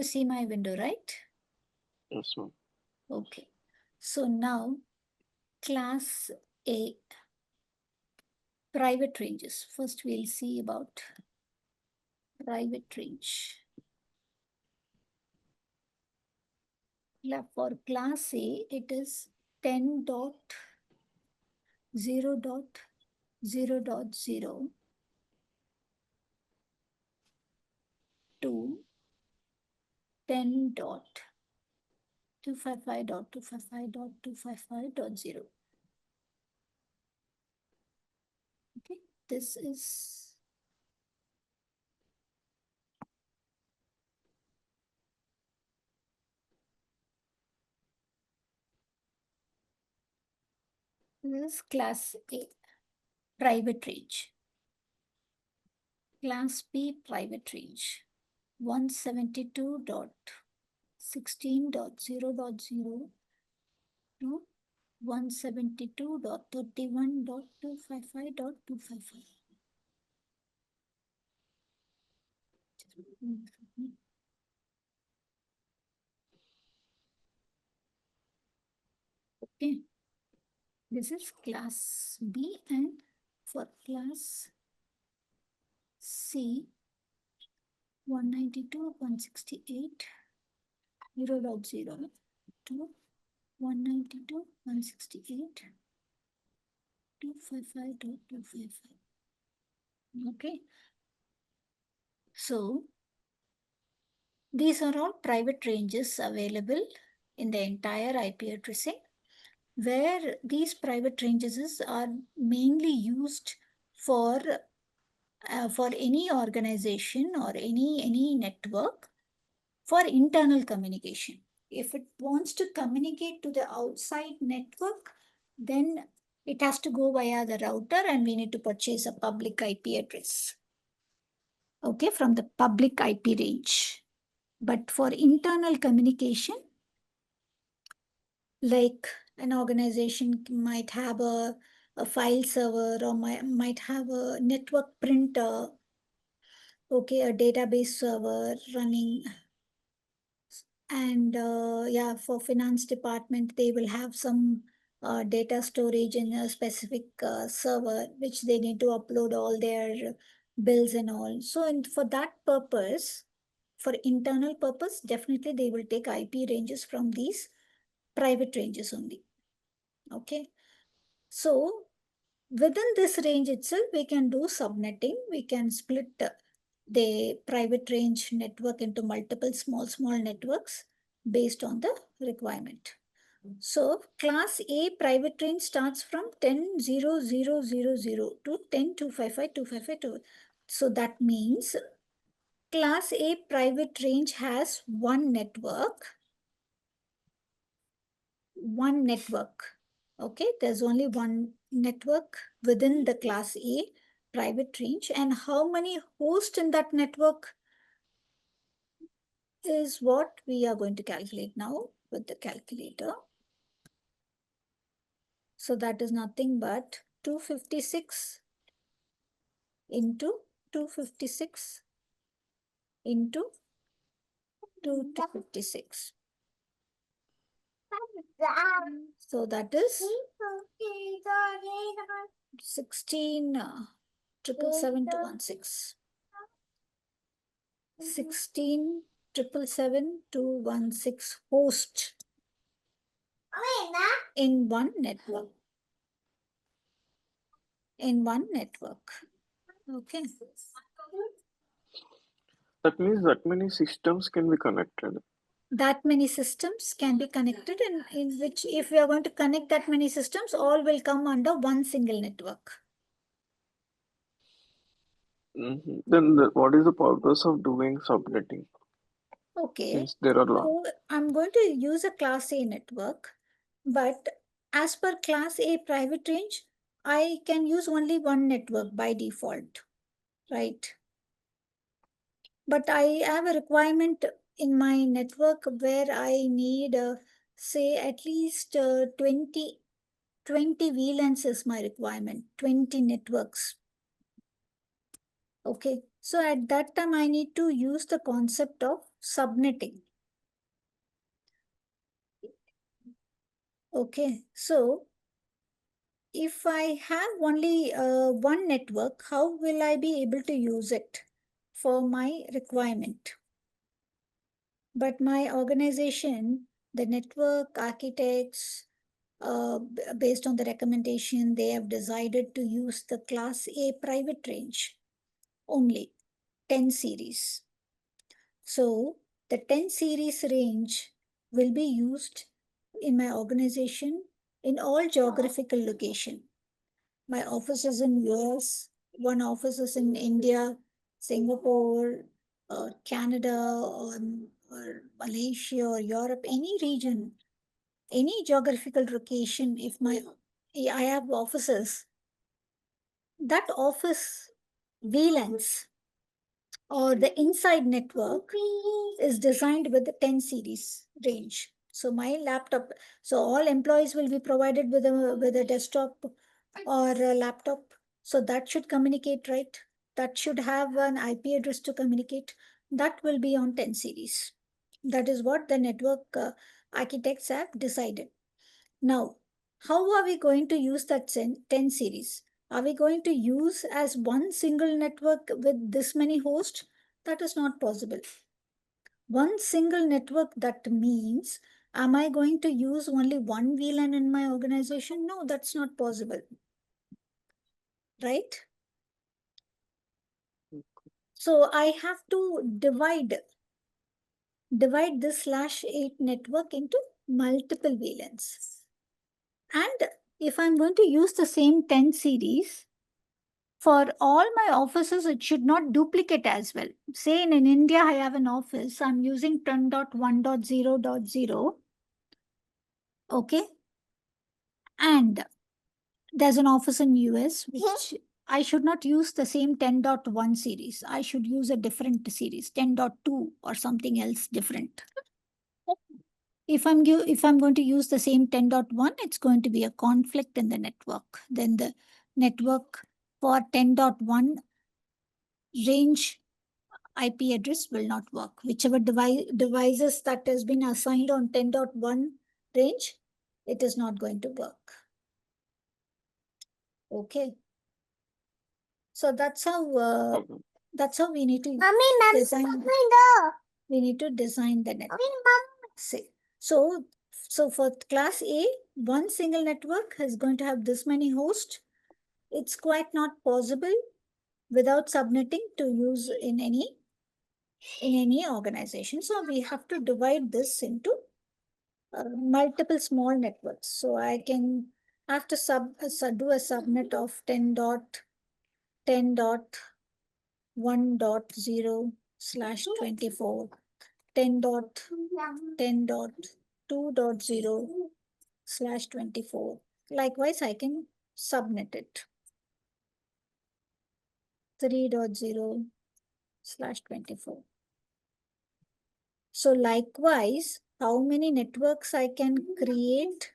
see my window, right? Yes, ma'am. Okay. So now class A, private ranges. First we'll see about private range. For class A, it is 10.0.0.0 to 10.255.255.255.0. Okay, this is class A, private range. Class B, private range. 172.16.0.0 to 172.31.255.255. Okay, this is class B, and for class C, 192.168.0.0 to 192.168.255.255. Okay, so these are all private ranges available in the entire IP addressing, where these private ranges are mainly used for any organization or any network for internal communication. If it wants to communicate to the outside network, then it has to go via the router, and we need to purchase a public IP address. Okay, from the public IP range. But for internal communication, like an organization might have a file server, or might have a network printer, okay, a database server running. And yeah, for finance department, they will have some data storage in a specific server, which they need to upload all their bills and all. So for that purpose, for internal purpose, definitely they will take IP ranges from these private ranges only. Okay. So within this range itself, we can do subnetting. We can split the private range network into multiple small networks based on the requirement. So class A private range starts from 10.0.0.0.0 to 10.255.255.2. So that means class A private range has one network. Okay, there's only one network within the class A private range, and how many hosts in that network is what we are going to calculate now with the calculator. So that is nothing but 256 into 256 into 256. So that is 16 777 16 777 host in one network. Okay. That means that many systems can be connected. That many systems can be connected, in which, if we are going to connect that many systems, all will come under one single network. Then what is the purpose of doing subnetting? Okay, since there are so I'm going to use a class A network, but as per class A private range, I can use only one network by default, right? But I have a requirement in my network where I need, say, at least 20 VLANs is my requirement, 20 networks. Okay, so at that time, I need to use the concept of subnetting. Okay, so if I have only one network, how will I be able to use it for my requirement? But my organization, the network architects, based on the recommendation, they have decided to use the class A private range only, 10 series. So the 10 series range will be used in my organization in all geographical location. My office is in US, one office is in India, Singapore, Canada, or Malaysia, or Europe, any region, any geographical location. If I have offices, that office VLANs or the inside network is designed with the 10 series range. So my laptop, so all employees will be provided with a desktop or a laptop. So that should communicate, right? That should have an IP address to communicate. That will be on 10 series. That is what the network architects have decided. Now, how are we going to use that 10 series? Are we going to use as one single network with this many hosts? That is not possible. One single network, that means, am I going to use only one VLAN in my organization? No, that's not possible. Right? So I have to divide this /8 network into multiple VLANs. And if I'm going to use the same 10 series, for all my offices, it should not duplicate as well. Say in India, I have an office, I'm using 10.1.0.0. Okay. And there's an office in US, which I should not use the same 10.1 series. I should use a different series, 10.2 or something else different. If I'm going to use the same 10.1, it's going to be a conflict in the network. Then the network for 10.1 range IP address will not work. Whichever devices that has been assigned on 10.1 range, it is not going to work. Okay. So that's how we need to design. We need to design the network. So for class A, one single network is going to have this many hosts. It's quite not possible without subnetting to use in any organization. So we have to divide this into multiple small networks. So I can have to do a subnet of 10.1.0/24, 10.2.0/24. Likewise, I can subnet it 3.0/24. So likewise, how many networks I can create?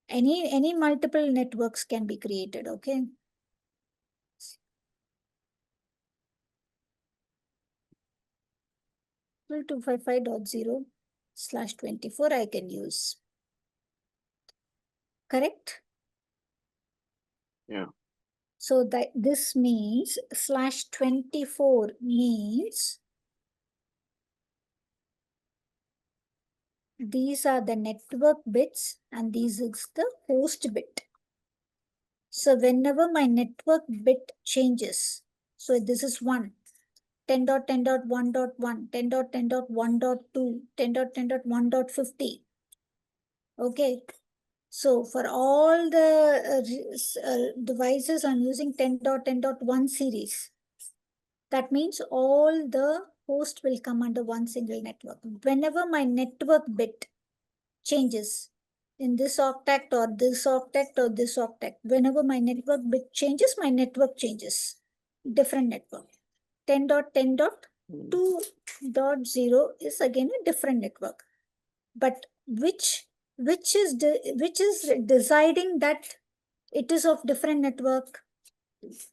Any multiple networks can be created, okay? Well, 255.0/24 I can use. Correct? Yeah. So that this means /24 means these are the network bits and this is the host bit. So whenever my network bit changes, so this is 1, 10.10.1.1, 10.10.1.2, 10.10.1.50. Okay. So for all the devices, I'm using 10.10.1 series. That means all the hosts will come under one single network. Whenever my network bit changes in this octet or this octet or this octet, whenever my network bit changes, my network changes. Different network. 10.10.2.0 is again a different network. But which is deciding that it is of different network?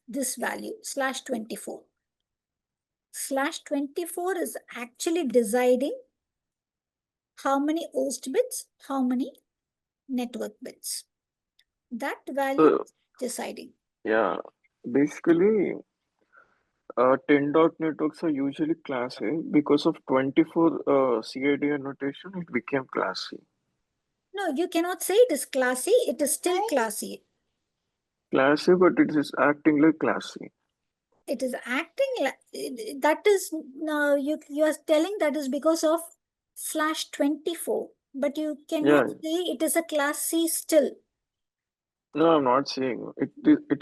This value /24. /24 is actually deciding how many host bits, how many network bits. That value So, is deciding. yeah, basically, 10 dot networks are usually class A. Because of 24 CID annotation, it became class C. No, you cannot say it is classy. It is still classy. Class A, but it is acting like class C. It is acting like that is no, you are telling that is because of /24, but you cannot Yeah, say it is a class C still. no, I'm not saying it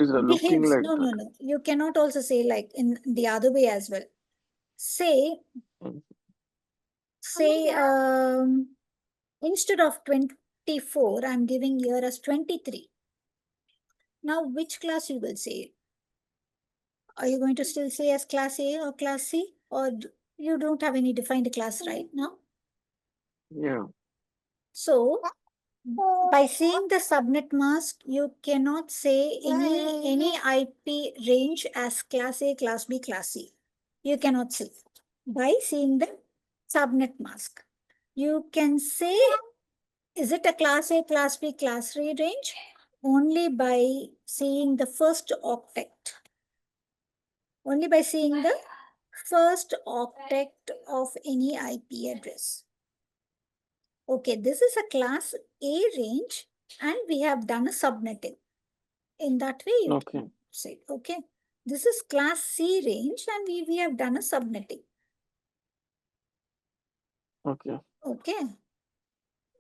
is looking Behaves. like No, that. no, no. You cannot also say like in the other way as well. Say, Mm, say, instead of 24, I'm giving here as 23. Now, which class you will say? Are you going to still say as class A or class C? Or you don't have any defined class right now? Yeah, So, by seeing the subnet mask, you cannot say any IP range as class A, class B, class C. You cannot say. By seeing the subnet mask, you can say, is it a class A, class B, class C range? Only by seeing the first octet. Only by seeing the first octet of any IP address. Okay, this is a class A range and we have done a subnetting. In that way, you okay, can say, okay, this is class C range and we have done a subnetting. okay, Okay, yeah,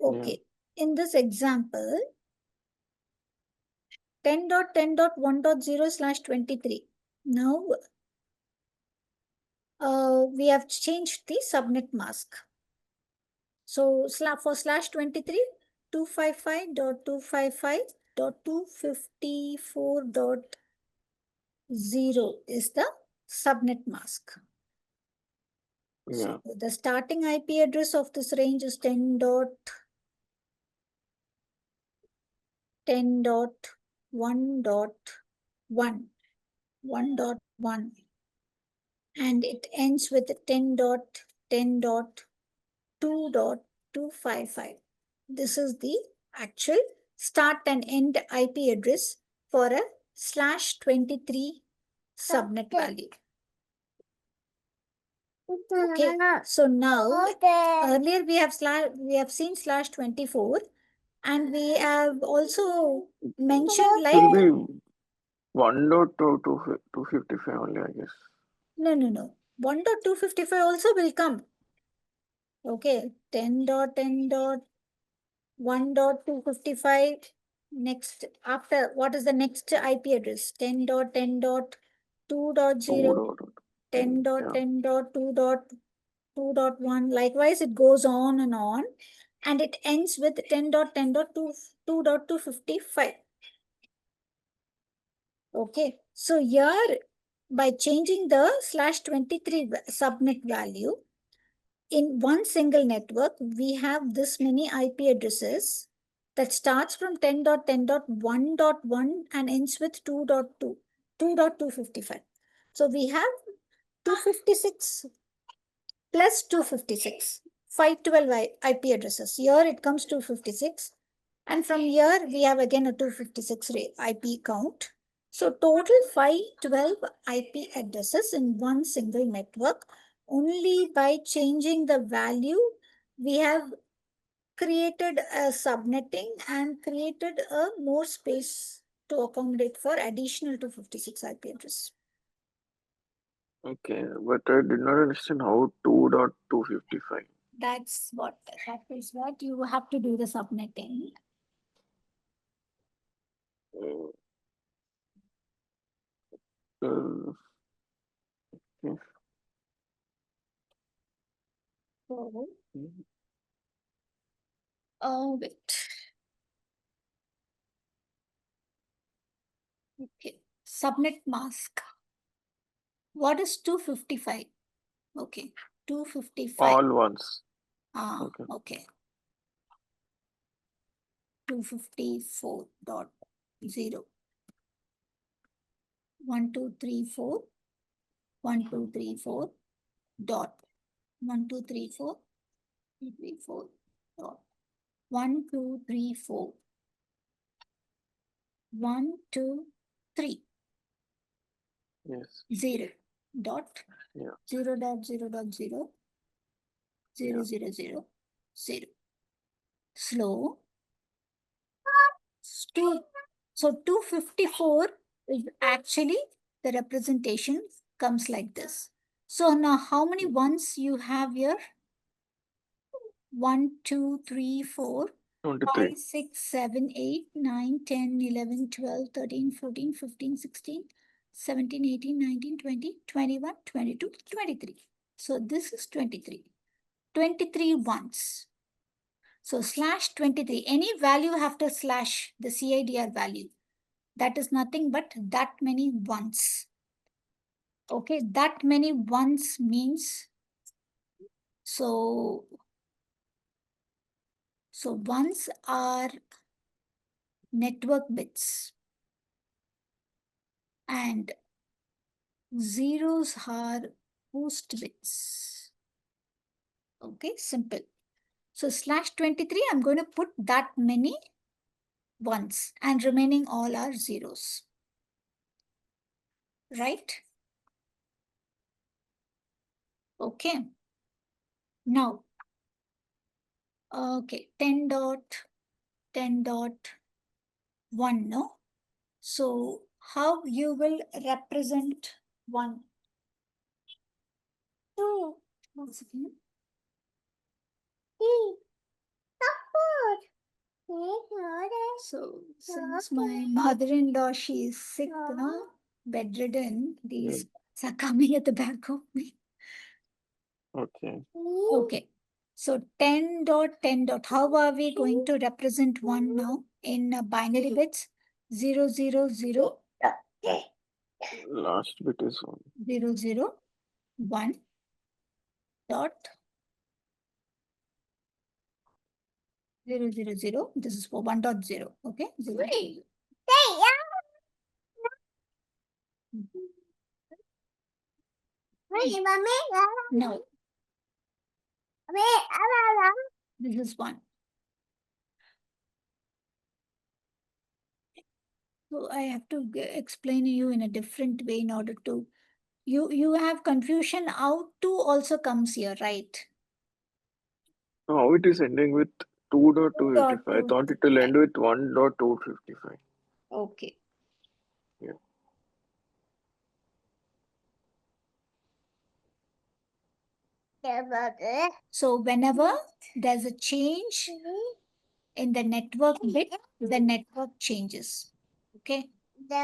okay. In this example, 10.10.1.0/23. Now, we have changed the subnet mask. So for /23, 255.255.254.0 is the subnet mask. yeah, So the starting IP address of this range is 10.10.1.1, and it ends with 10.10.2.255. This is the actual start and end IP address for a /23 subnet value. Okay, so now earlier we have seen /24, and we have also mentioned it like will be 1.255 only, I guess. no 1.255 also will come. Okay, 10.10.1.255. Next, after what is the next IP address? 10.10.2.0, 2.10, yeah, 10.10.2.2.1. Likewise, it goes on, and it ends with 10.10.2.255. Okay, so here by changing the /23 subnet value in one single network, we have this many IP addresses that starts from 10.10.1.1 and ends with 2.2, 2.255. So we have 256 plus 256, 512 IP addresses. Here it comes 256. And from here, we have again a 256 IP count. So total 512 IP addresses in one single network. Only by changing the value, we have created a subnetting and created a more space to accommodate for additional 256 IP addresses. okay, but I did not understand how 2.255. That is what you have to do the subnetting. Uh, uh, yes. So, Mhm. wait. Okay. Subnet mask. What is 255? Okay. 255. All ones. Ah, Okay, okay. 254.0. 1, 2, 3, 4. 1, 2, 3, 4. dot 1, 2, 3, 4, 2, 3, 4 dot 1, 2, 3, 4 1, 2, 3 Yes. 0 dot Yeah. 0 dot 0 dot 0 0 Yeah. 0 0 0. Slow. So 254 is actually the representation comes like this. So now how many ones you have here? 1, 2, 3, 4, 23. 5, 6, 7, 8, 9, 10, 11, 12, 13, 14, 15, 16, 17, 18, 19, 20, 21, 22, 23. So this is 23. 23 ones. So slash 23, any value after slash the CIDR value, that is nothing but that many ones. Okay, that many ones means, so ones are network bits and zeros are host bits. Okay, simple. So slash 23, I'm going to put that many ones and remaining all are zeros. Right? Okay. Now, okay, 10 dot 1, no? So how you will represent 1? 2. 1 second. So since my mother-in-law, she is sick, no? Bedridden, these are coming at the back of me. Okay. Okay. So 10 dot 10 dot. How are we going to represent 1 now in binary bits? 0 0 0 Last bit is 1. 0 0 1 dot 0 0 0. This is for 1 dot 0. Okay. 0. No. This is 1. So I have to explain you in a different way in order to, you have confusion. Out to also comes here, right? Now it is ending with 2.255. I thought it will end with 1.255. Okay. Yeah. So whenever there's a change in the network bit, the network changes. Okay.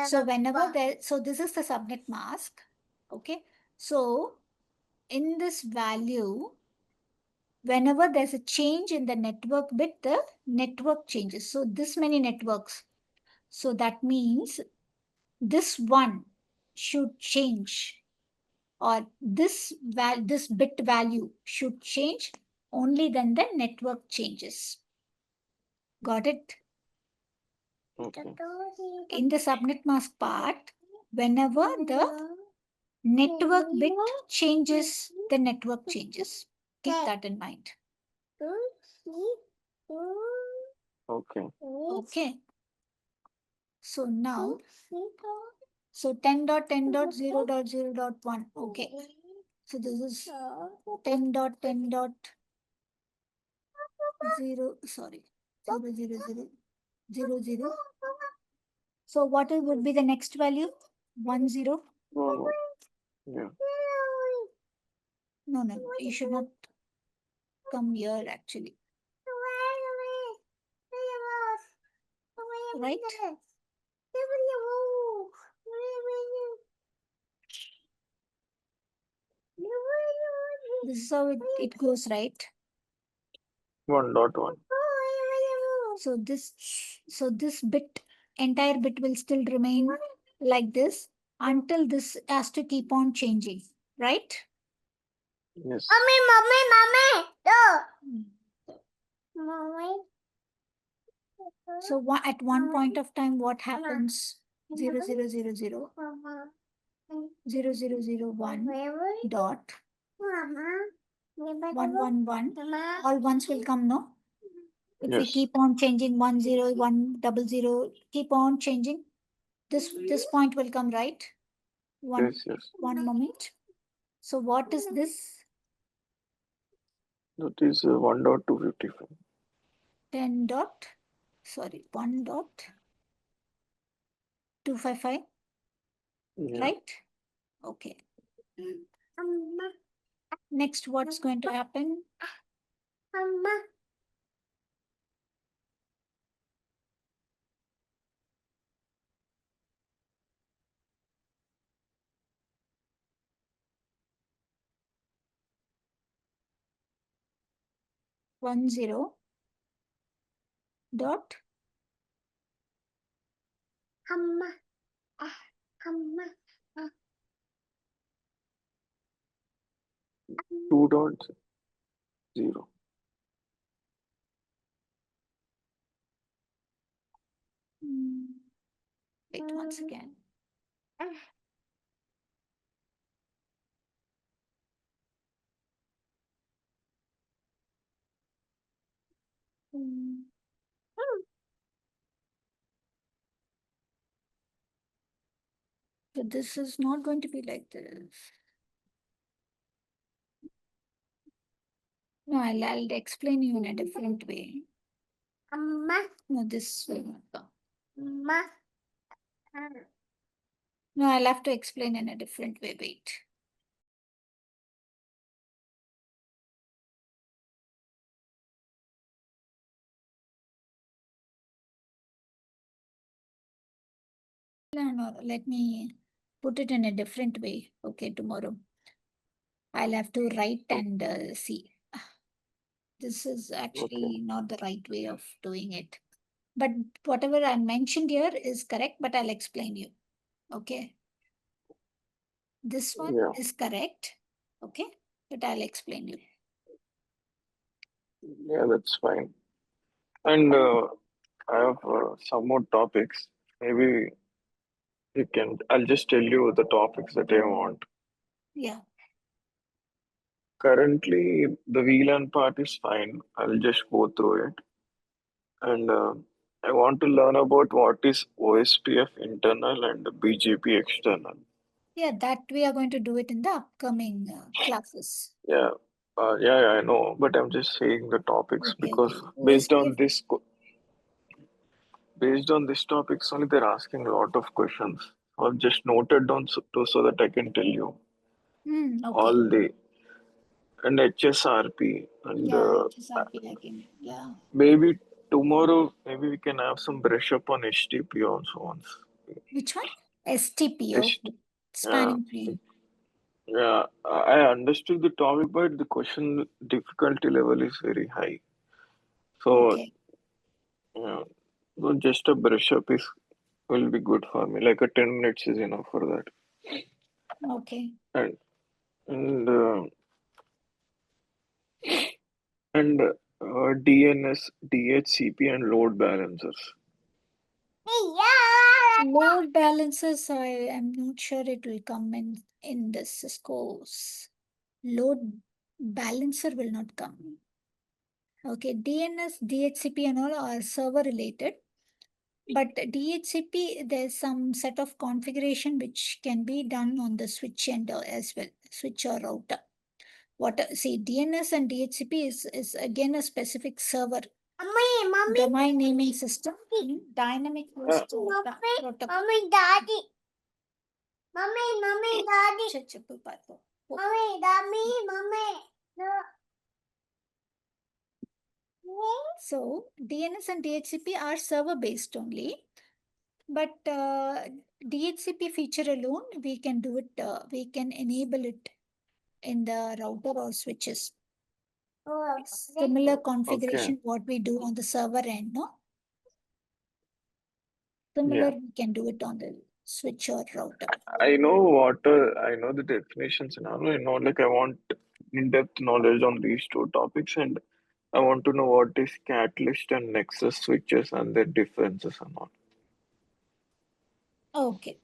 So whenever there, so this is the subnet mask. Okay. So in this value, whenever there's a change in the network bit, the network changes. So this many networks. So that means this one should change, or this bit value should change, only then the network changes. Got it? Okay. In the subnet mask part, whenever the network bit changes, the network changes. Keep that in mind. Okay. Okay. So now, so 10 dot 10 dot 0 dot 0 dot 1. Okay. So this is 10 dot 10 dot 0, sorry, 0 0 0 0 0. So what would be the next value? 1 0? 1, 1. Yeah. No, you should not come here actually. Right? This is how it goes, right? 1.1. So this bit, entire bit will still remain like this until this has to keep on changing, right? Yes. So at one point of time, what happens? 0 0 0 0 0 0 0 1 dot 111. All ones will come, no? If we Yes. keep on changing 10, 100, keep on changing, this point will come, right? Yes. Yes. One moment. So what is this? That is 1.255. 10 dot, sorry, 1.255, Yeah. right? Okay. Next, what's going to happen? 10 dot 2.0. wait once again. So this is not going to be like this. No, I'll explain you in a different way. No, this will not come. No, I'll have to explain in a different way. Wait. No, let me put it in a different way. Okay, tomorrow. I'll have to write and see. This is Okay. actually not the right way of doing it. But whatever I mentioned here is correct, but I'll explain you. Okay. This one Yeah. is correct. Okay. But I'll explain you. Yeah, that's fine. And I have some more topics. Maybe you can. I'll just tell you the topics that I want. Yeah. Currently, the VLAN part is fine. I'll just go through it. And I want to learn about what is OSPF internal and BGP external. Yeah, that we are going to do it in the upcoming classes. Yeah, yeah, I know, but I'm just saying the topics Okay, because okay. based OSPF. on based on this topics only, they're asking a lot of questions. I've just noted down so that I can tell you Okay. all the and HSRP and Yeah, HSRP again. Yeah. maybe tomorrow maybe we can have some brush up on HTTP also once. Which one? STPO, HT, yeah, spanning tree. yeah, I understood the topic, but the question difficulty level is very high. So, Okay. yeah, so just a brush up is will be good for me. Like a 10 minutes is enough for that. Okay. And and DNS, DHCP, and load balancers. Load balancers, I am not sure it will come in the Cisco's. Load balancer will not come. Okay, DNS, DHCP and all are server related. But DHCP, there's some set of configuration which can be done on the switch end as well, switch or router. See, DNS and DHCP is again a specific server. Domain naming system, dynamic Uh, host protocol. Daddy. Daddy. Chuppu pato. Mommy. So DNS and DHCP are server based only, but DHCP feature alone, we can do it, we can enable it in the router or switches. Similar okay. configuration what we do on the server end, no? Similar, Yeah. we can do it on the switch or router. I know what I know the definitions and all. I know like I want in-depth knowledge on these two topics and I want to know what is catalyst and nexus switches and their differences and all. Okay.